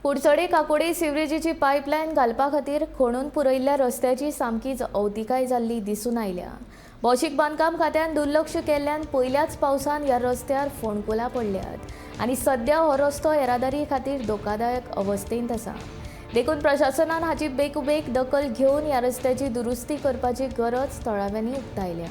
कुडचडे काकोडे सिवरेजीची pipeline घालपा खातीर खणून पुरयल्ल्या रस्त्याची सामकीच अवतिकाय जाल्ली दिसून आयल्या। भौशीक बांदकाम खात्यान दुर्लक्ष केल्ल्यान पयल्याच पावसान ह्या रस्त्यार फोंडकुलां पडल्यात आनी सध्या हो रस्तो येरादारी खातीर धोकादायक अवस्थेंत आसा। देखून प्रशासनान हाची बेगोबेग दखल घेवन ह्या रस्त्याची दुरुस्ती करपाची गरज थळाव्यांनी उक्तायल्या।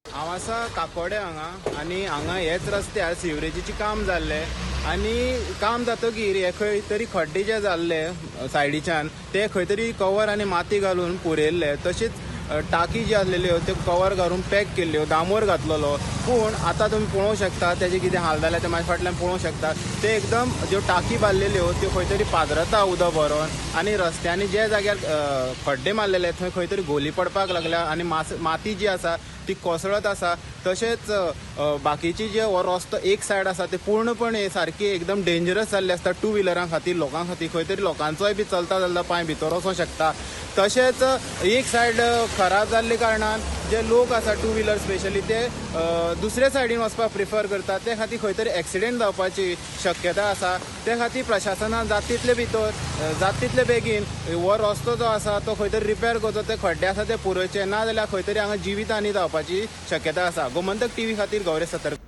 हांव आसा काकोडे हांगा आनी हांगा हेच रस्त्यार सिवरेजीचे काम जाल्ले आनी काम जातकीर हे खंय तरी खड्डे जे जाल्ले सायडीच्यान ते खंय तरी कवर आनी माती घालून पुरयल्ले। तशेंच टाकी जी आसलेल्यो त्यो कवर घालून पॅक केल्ल्यो, दामोर घातलेलो, पूण आतां तुमी पळोवंक शकता तेजे कितें हाल जाला ते म्हाज्या फाटल्यान पळोवंक शकता। ते एकदम ज्यो टाकी बांदलेल्यो त्यो खंय तरी पाझरता उदक भरोन आनी रस्त्यांनी जे जाग्यार खड्डे मारलेले थंय खंय तरी गोली पडपाक लागल्या आनी माती जी आसा ती कोसळत आसा। तशेंच बाकीची जे हो रस्तो एक सायड आसा ते पूर्णपणे सारकी एकदम डेंजरस जाल्ली आसता टू व्हिलरां खातीर, लोकां खातीर। खंय तरी लोकांचोय बी चलता पांय भितर वचूंक शकता। तशेंच एक सायड खराब जाल्ले कारणान जे लोक आसा टू व्हिलर स्पेशली ते दुसरे सायडीन वचपाक प्रिफर करतात, ते खातीर खंय तरी एक्सिडेंट जावपाची शक्यता आसा। ते खातीर प्रशासनान जाता तितले बेगीन हो रस्तो जो आसा तो खंय तरी रिपेर करचो, ते खड्डे आसा ते पुरोवचे, ना जाल्यार खंय तरी हांगा जिवीत हानी जावपाची शक्यता आसा। गोमंतक टीव्ही खातीर गौरेश सतर्क।